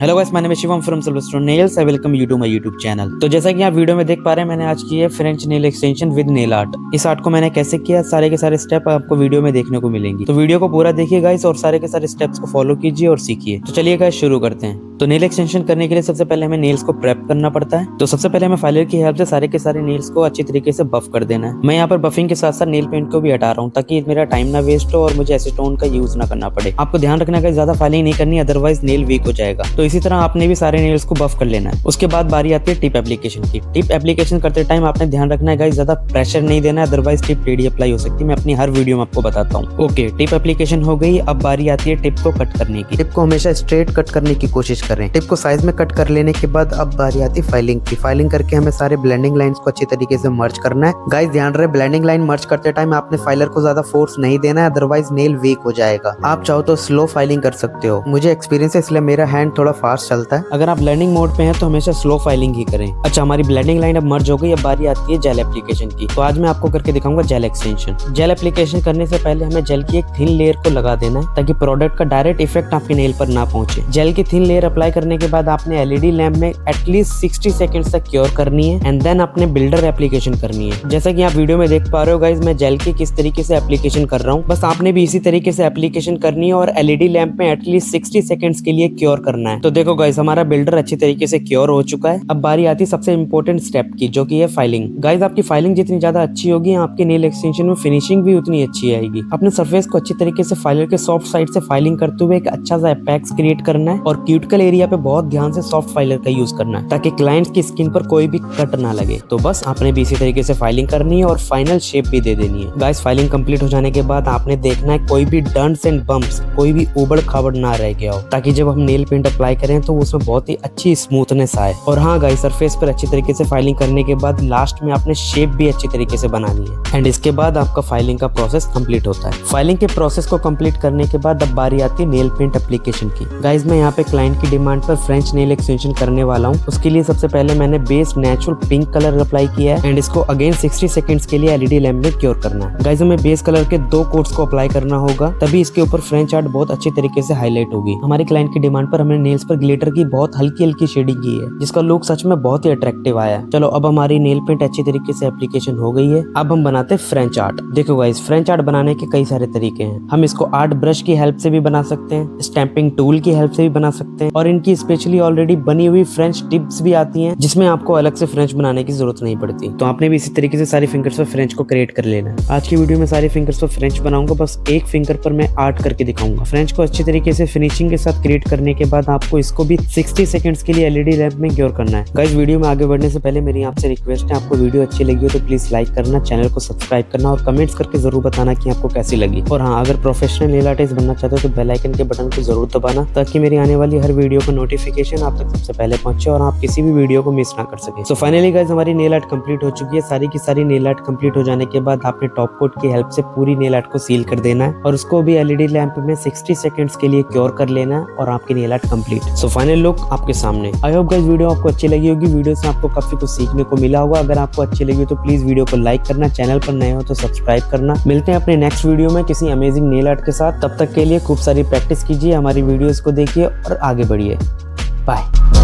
Hello guys, my name is Shivam from Silverstone Nails. I welcome you to my YouTube channel. तो जैसा कि आप video में देख पा रहे हैं, मैंने आज की है French nail extension with nail art. इस आर्ट को मैंने कैसे किया, सारे के सारे स्टेप आपको वीडियो में देखने को मिलेंगे। तो वीडियो को पूरा देखिए गाइस और सारे के सारे स्टेप्स को फॉलो कीजिए और सीखिए। तो चलिए गाइस शुरू करते हैं। तो नेल एक्सटेंशन करने के लिए सबसे पहले हमें नेल्स को प्रेप करना पड़ता है। तो सबसे पहले हमें फाइलर की हेल्प से सारे के सारे नेल्स को अच्छी तरीके से बफ कर देना है। मैं यहाँ पर बफिंग के साथ साथ नेल पेंट को भी हटा रहा हूँ ताकि मेरा टाइम ना वेस्ट हो और मुझे एसीटोन का यूज ना करना पड़े। आपको ध्यान रखना है ज्यादा फाइलिंग नहीं करनी, अदरवाइज नेल वीक हो जाएगा। तो इसी तरह आपने भी सारे नेल्स को बफ कर लेना है। उसके बाद बारी आती है टिप एप्लीकेशन की। टिप एप्लीकेशन करते टाइम आपने ध्यान रखना है गाइस, ज्यादा प्रेशर नहीं देना है, अदरवाइज टिप टेढ़ी अप्लाई हो सकती है। मैं अपनी हर वीडियो में आपको बताता हूँ। ओके, टिप एप्लीकेशन हो गई। अब बारी आती है टिप को कट करने की। टिप को हमेशा स्ट्रेट कट करने की कोशिश करें। टिप को साइज में कट कर लेने के बाद अब बारी आती है फाइलिंग की। फाइलिंग करके हमें सारे ब्लेंडिंग लाइंस को अच्छी तरीके से मर्ज करना है। गाइस ध्यान रहे, ब्लेंडिंग लाइन मर्ज करते टाइम आपने फाइलर को ज्यादा फोर्स नहीं देना है, अदरवाइज नेल वीक हो जाएगा। आप चाहो तो स्लो फाइलिंग कर सकते हो। मुझे एक्सपीरियंस है इसलिए मेरा हैंड थोड़ा फास्ट चलता है। अगर आप ब्लेंडिंग मोड पे हैं तो हमेशा स्लो फाइलिंग ही करें। अच्छा, हमारी ब्लेंडिंग लाइन अब मर्ज हो गई। अब बारी आती है जेल एप्लीकेशन की। तो आज मैं आपको करके दिखाऊंगा जेल एक्सटेंशन। जेल एप्लीकेशन करने से पहले हमें जेल की एक थिन लेयर को लगा देना है ताकि प्रोडक्ट का डायरेक्ट इफेक्ट आपके नेल पर ना पहुंचे। जेल की थिन लेयर अप्लाई करने के बाद आपने एलईडी लैंप में एटलीस्ट 60 सेकंड्स तक क्योर करनी है एंड देन आपने बिल्डर एप्लीकेशन करनी है। जैसा कि आप वीडियो में देख पा रहे हो गाइस, मैं जेल की किस तरीके से एप्लीकेशन कर रहा हूँ। बस आपने भी इसी तरीके से एप्लीकेशन करनी है और एलईडी लैंप में एटलीस्ट 60 सेकंड्स के लिए क्योर करना है। तो देखो गाइस, हमारा बिल्डर अच्छी तरीके से क्योर हो चुका है। अब बारी आती है सबसे इंपॉर्टेंट स्टेप की, जो कि है फाइलिंग। गाइस आपकी फाइलिंग जितनी ज्यादा अच्छी होगी, आपके नेल एक्सटेंशन में फिनिशिंग भी उतनी अच्छी आएगी। अपने सरफेस को अच्छी तरीके से फाइलर के सॉफ्ट साइड से फाइलिंग करते हुए एक अच्छा सा एपेक्स क्रिएट करना है और क्यूटिकल एरिया पे बहुत ध्यान से सॉफ्ट फाइलर का यूज करना है ताकि क्लाइंट की स्किन पर कोई भी कट ना लगे। तो बस आपने भी इसी तरीके से फाइलिंग करनी है और फाइनल शेप भी दे देनी है। गाइस फाइलिंग कंप्लीट हो जाने के बाद आपने देखना है कोई भी डंट्स एंड बम्प्स, कोई भी उबड़ खाबड़ ना रह गया हो, ताकि जब हम नेल पेंट अप्लाई करें तो उसमें बहुत ही अच्छी स्मूथनेस आए। और हाँ गाइस, सरफेस पर अच्छी तरीके से फाइलिंग करने के बाद लास्ट में आपने शेप भी अच्छी तरीके से बनानी है एंड इसके बाद आपका फाइलिंग का प्रोसेस कंप्लीट होता है। फाइलिंग के प्रोसेस को कंप्लीट करने के बाद अब बारी आती है नेल पेंट एप्लीकेशन की। गाइस मैं यहाँ पे क्लाइंट की डिमांड पर फ्रेंच नेल एक्सटेंशन करने वाला हूँ। उसके लिए सबसे पहले मैंने base natural pink colour apply किया है एंड इसको अगेन 60 सेकंड्स के लिए एलईडी लैंप में क्योर करना है। गाइस हमें बेस कलर के 2 कोट्स को अप्लाई करना होगा, तभी इसके ऊपर फ्रेंच आर्ट बहुत अच्छी तरीके से हाईलाइट होगी। हमारे क्लाइंट की डिमांड पर हमने नेल्स पर ग्लिटर की बहुत हल्की हल्की शेडिंग की है, जिसका लुक सच में बहुत ही अट्रैक्टिव आया। चलो अब हमारी नेल पेंट अच्छी तरीके से एप्लीकेशन हो गई है। अब हम बनाते हैं फ्रेंच आर्ट। देखो गाइस, फ्रेंच आर्ट बनाने के कई सारे तरीके हैं। हम इसको आर्ट ब्रश की हेल्प से भी बना सकते हैं, स्टैंपिंग टूल की हेल्प से भी बना सकते हैं और इनकी स्पेशली ऑलरेडी बनी हुई फ्रेंच टिप्स भी आती हैं, जिसमें आपको अलग से फ्रेंच बनाने की जरूरत नहीं पड़ती। तो आपने भी इसी तरीके से सारी फिंगर्स पर फ्रेंच को क्रिएट कर लेना है। आज की वीडियो में सारी फिंगर्स पर फ्रेंच बनाऊंगा, बस एक फिंगर पर मैं आर्ट करके दिखाऊंगा। फ्रेंच को अच्छी तरीके से फिनिशिंग के साथ क्रिएट करने के बाद आपको इसको भी 60 सेकंड्स के लिए एलईडी लैंप में क्योर करना है। गाइस वीडियो में आगे बढ़ने से पहले मेरी आपसे रिक्वेस्ट है, आपको वीडियो अच्छी लगी हो तो प्लीज लाइक करना, चैनल को सब्सक्राइब करना और कमेंट्स करके जरूर बताना कि आपको कैसी लगी। और हाँ, अगर प्रोफेशनल नेल आर्टिस्ट बनना चाहते हो तो बेल आइकन के बटन को जरूर दबाना ताकि मेरी आने वाली हर वीडियो का नोटिफिकेशन आप तक सबसे पहले पहुंचे और आप किसी भी वीडियो को मिस ना कर सके। सो फाइनली गाइस हमारी नेल आर्ट कंप्लीट हो चुकी है। सारी की सारी नेल आर्ट कंप्लीट हो जाने के बाद आपने टॉप कोट की हेल्प से पूरी नेल आर्ट को सील कर देना है और उसको भी एलईडी लैंप में 60 सेकंड्स के लिए क्योर कर लेना है और आपकी nail art complete. So final look आपके सामने। आई होप गाइस वीडियो आपको अच्छी लगी होगी। वीडियो से आपको काफी कुछ सीखने को मिला होगा। अगर आपको अच्छी लगी तो प्लीज वीडियो को लाइक करना, चैनल पर नए हो तो सब्सक्राइब करना। मिलते हैं अपने नेक्स्ट वीडियो में किसी अमेजिंग नेल आर्ट के साथ। तब तक के लिए खूब सारी प्रैक्टिस कीजिए, हमारी वीडियोस को देखिए और आगे बढ़िए। बाय।